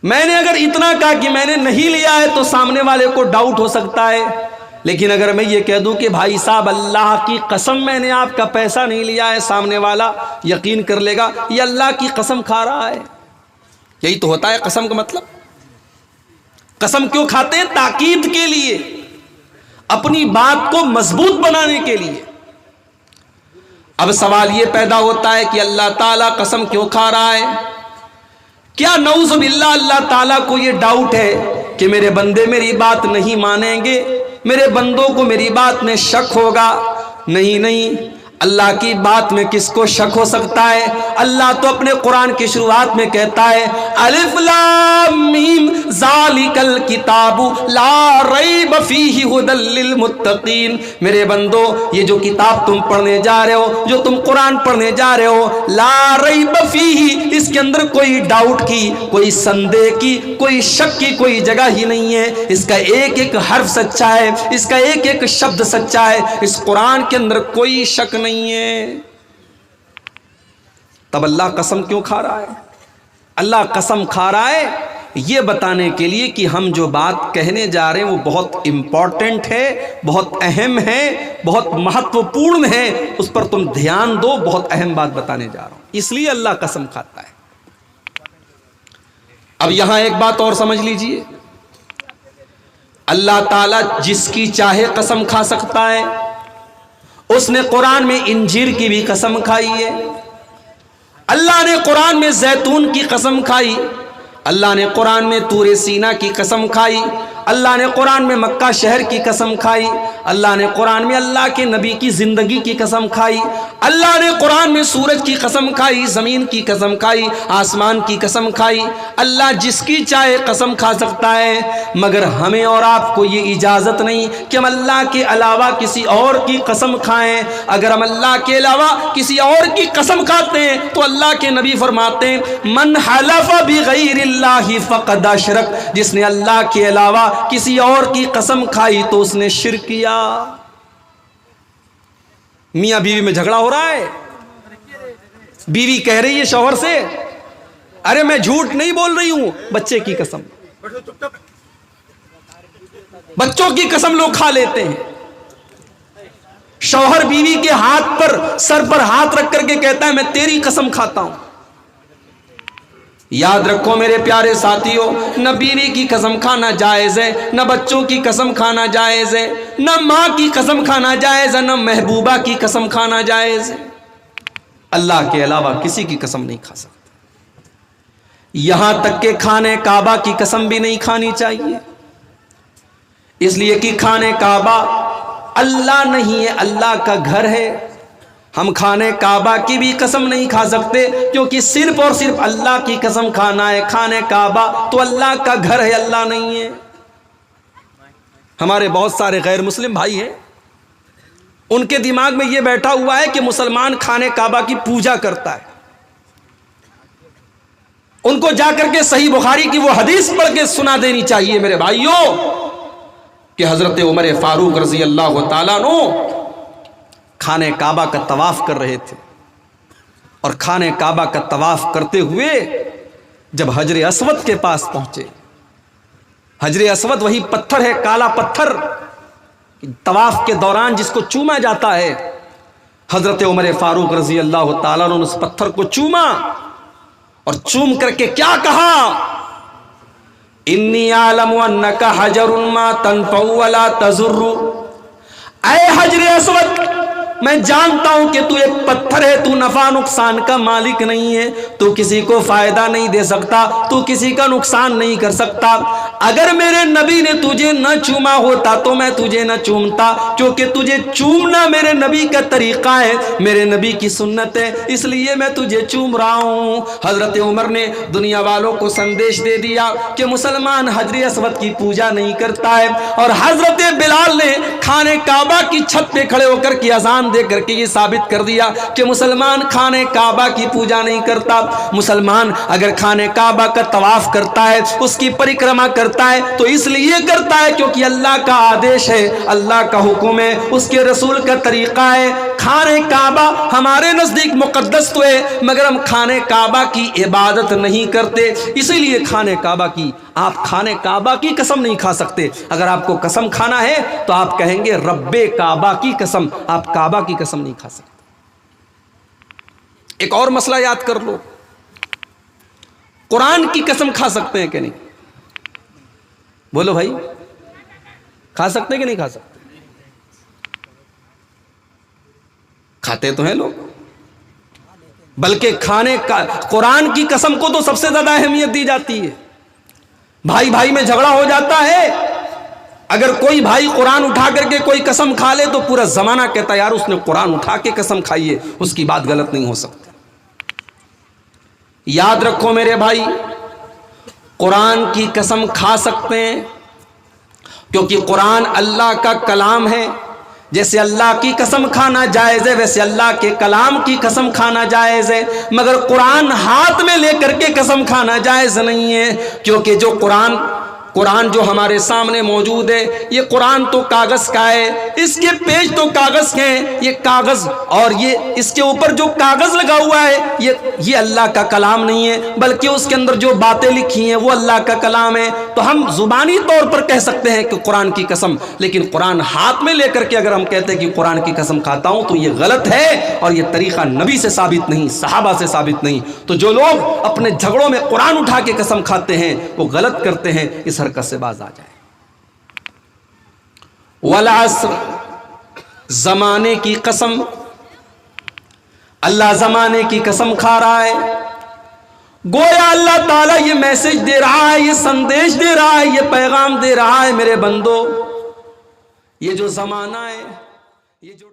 میں نے اگر اتنا کہا کہ میں نے نہیں لیا ہے تو سامنے والے کو ڈاؤٹ ہو سکتا ہے، لیکن اگر میں یہ کہہ دوں کہ بھائی صاحب اللہ کی قسم میں نے آپ کا پیسہ نہیں لیا ہے، سامنے والا یقین کر لے گا یہ اللہ کی قسم کھا رہا ہے۔ یہی تو ہوتا ہے قسم کا مطلب۔ قسم کیوں کھاتے ہیں؟ تاکید کے لیے، اپنی بات کو مضبوط بنانے کے لیے۔ اب سوال یہ پیدا ہوتا ہے کہ اللہ تعالیٰ قسم کیوں کھا رہا ہے؟ کیا نعوذ باللہ اللہ تعالیٰ کو یہ ڈاؤٹ ہے کہ میرے بندے میری بات نہیں مانیں گے، میرے بندوں کو میری بات میں شک ہوگا؟ نہیں نہیں، اللہ کی بات میں کس کو شک ہو سکتا ہے؟ اللہ تو اپنے قرآن کی شروعات میں کہتا ہے الف لام میم ذالک الکتاب لا ریب فیہ ھدی للمتقین۔ میرے بندو یہ جو کتاب تم پڑھنے جا رہے ہو، جو تم قرآن پڑھنے جا رہے ہو، لا ریب فیہ، اس کے اندر کوئی ڈاؤٹ کی، کوئی سندے کی، کوئی شک کی کوئی جگہ ہی نہیں ہے۔ اس کا ایک ایک حرف سچا ہے، اس کا ایک ایک شبد سچا ہے، اس قرآن کے اندر کوئی شک نہیں ہے۔ تب اللہ قسم کیوں کھا رہا ہے؟ اللہ قسم کھا رہا ہے یہ بتانے کے لیے کہ ہم جو بات کہنے جا رہے ہیں وہ بہت امپورٹنٹ ہے، بہت اہم ہے، بہت مہتوپورن ہے، اس پر تم دھیان دو، بہت اہم بات بتانے جا رہا ہوں، اس لیے اللہ قسم کھاتا ہے۔ اب یہاں ایک بات اور سمجھ لیجئے، اللہ تعالیٰ جس کی چاہے قسم کھا سکتا ہے۔ اس نے قرآن میں انجیر کی بھی قسم کھائی ہے، اللہ نے قرآن میں زیتون کی قسم کھائی، اللہ نے قرآن میں طور سینا کی قسم کھائی، اللہ نے قرآن میں مکہ شہر کی قسم کھائی، اللہ نے قرآن میں اللہ کے نبی کی زندگی کی قسم کھائی، اللہ نے قرآن میں سورج کی قسم کھائی، زمین کی قسم کھائی، آسمان کی قسم کھائی۔ اللہ جس کی چاہے قسم کھا سکتا ہے، مگر ہمیں اور آپ کو یہ اجازت نہیں کہ ہم اللہ کے علاوہ کسی اور کی قسم کھائیں۔ اگر ہم اللہ کے علاوہ کسی اور کی قسم کھاتے ہیں تو اللہ کے نبی فرماتے ہیں من حلف بغیر اللہ فقد اشرک، جس نے اللہ کے علاوہ کسی اور کی قسم کھائی تو اس نے شرک کیا۔ میاں بیوی میں جھگڑا ہو رہا ہے، بیوی کہہ رہی ہے شوہر سے ارے میں جھوٹ نہیں بول رہی ہوں، بچے کی قسم، بچوں کی قسم لوگ کھا لیتے ہیں۔ شوہر بیوی کے ہاتھ پر، سر پر ہاتھ رکھ کر کے کہتا ہے میں تیری قسم کھاتا ہوں۔ یاد رکھو میرے پیارے ساتھیوں، نہ بیوی کی قسم کھانا جائز ہے، نہ بچوں کی قسم کھانا جائز ہے، نہ ماں کی قسم کھانا جائز ہے، نہ محبوبہ کی قسم کھانا جائز ہے۔ اللہ کے علاوہ کسی کی قسم نہیں کھا سکتے، یہاں تک کہ کھانے کعبہ کی قسم بھی نہیں کھانی چاہیے، اس لیے کہ کھانے کعبہ اللہ نہیں ہے، اللہ کا گھر ہے۔ ہم کھانے کعبہ کی بھی قسم نہیں کھا سکتے کیونکہ صرف اور صرف اللہ کی قسم کھانا ہے۔ کھانے کعبہ تو اللہ کا گھر ہے، اللہ نہیں ہے۔ ہمارے بہت سارے غیر مسلم بھائی ہیں، ان کے دماغ میں یہ بیٹھا ہوا ہے کہ مسلمان کھانے کعبہ کی پوجا کرتا ہے۔ ان کو جا کر کے صحیح بخاری کی وہ حدیث پڑھ کے سنا دینی چاہیے میرے بھائیوں کہ حضرت عمر فاروق رضی اللہ تعالیٰ عنہ کھانے کعبہ کا طواف کر رہے تھے، اور کھانے کعبہ کا طواف کرتے ہوئے جب حجر اسود کے پاس پہنچے، حجر اسود وہی پتھر ہے، کالا پتھر، طواف کے دوران جس کو چوما جاتا ہے، حضرت عمر فاروق رضی اللہ تعالیٰ نے اس پتھر کو چوما اور چوم کر کے کیا کہا؟ انی اعلم انک حجر ما تنفع ولا تضر، اے حجر اسود میں جانتا ہوں کہ تو ایک پتھر ہے، تو نفع نقصان کا مالک نہیں ہے، تو کسی کو فائدہ نہیں دے سکتا، تو کسی کا نقصان نہیں کر سکتا۔ اگر میرے نبی نے تجھے نہ چوما ہوتا تو میں تجھے نہ چومتا، کیونکہ تجھے چومنا میرے نبی کا طریقہ ہے، میرے نبی کی سنت ہے، اس لیے میں تجھے چوم رہا ہوں۔ حضرت عمر نے دنیا والوں کو سندیش دے دیا کہ مسلمان حجر اسود کی پوجا نہیں کرتا ہے، اور حضرت بلال نے کھانے کعبہ کی چھت پہ کھڑے ہو کر کے اذان برہان دے کر کے یہ ثابت کر دیا کہ مسلمان خانے کعبہ کی پوجا نہیں کرتا. مسلمان اگر خانے کعبہ کا طواف کرتا ہے, اس کی پریکرما کرتا ہے, تو اس لیے کرتا ہے کیونکہ اللہ کا آدیش ہے, اللہ کا حکم ہے, اس کے رسول کا طریقہ ہے. خانے کعبہ ہمارے نزدیک مقدس تو ہے, مگر ہم خانے کعبہ کی عبادت نہیں کرتے. اسی لیے خانے کعبہ کی, آپ خانے کعبہ کی قسم نہیں کھا سکتے. اگر آپ کو قسم کھانا ہے تو آپ کہیں گے رب کعبہ کی قسم, آپ کعبہ کی قسم نہیں کھا سکتے. ایک اور مسئلہ یاد کر لو, قرآن کی قسم کھا سکتے ہیں کہ نہیں؟ بولو بھائی, کھا سکتے ہیں کہ نہیں کھا سکتے؟ کھاتے تو ہیں لوگ, بلکہ کھانے کا قرآن کی قسم کو تو سب سے زیادہ اہمیت دی جاتی ہے. بھائی بھائی میں جھگڑا ہو جاتا ہے, اگر کوئی بھائی قرآن اٹھا کر کے کوئی قسم کھا لے تو پورا زمانہ کہتا ہے یار اس نے قرآن اٹھا کے قسم کھائی ہے, اس کی بات غلط نہیں ہو سکتی. یاد رکھو میرے بھائی, قرآن کی قسم کھا سکتے ہیں کیونکہ قرآن اللہ کا کلام ہے. جیسے اللہ کی قسم کھانا جائز ہے ویسے اللہ کے کلام کی قسم کھانا جائز ہے, مگر قرآن ہاتھ میں لے کر کے قسم کھانا جائز نہیں ہے. کیونکہ جو قرآن جو ہمارے سامنے موجود ہے, یہ قرآن تو کاغذ کا ہے, اس کے پیج تو کاغذ کے ہیں, یہ کاغذ اور یہ اس کے اوپر جو کاغذ لگا ہوا ہے یہ اللہ کا کلام نہیں ہے, بلکہ اس کے اندر جو باتیں لکھی ہیں وہ اللہ کا کلام ہے. تو ہم زبانی طور پر کہہ سکتے ہیں کہ قرآن کی قسم, لیکن قرآن ہاتھ میں لے کر کے اگر ہم کہتے ہیں کہ قرآن کی قسم کھاتا ہوں تو یہ غلط ہے, اور یہ طریقہ نبی سے ثابت نہیں, صحابہ سے ثابت نہیں. تو جو لوگ اپنے جھگڑوں میں قرآن اٹھا کے قسم کھاتے ہیں وہ غلط کرتے ہیں, اس حرکت سے باز آ جائے. والعصر, زمانے کی قسم, اللہ زمانے کی قسم کھا رہا ہے. گویا اللہ تعالیٰ یہ میسج دے رہا ہے, یہ سندیش دے رہا ہے, یہ پیغام دے رہا ہے, میرے بندو یہ جو زمانہ ہے, یہ جو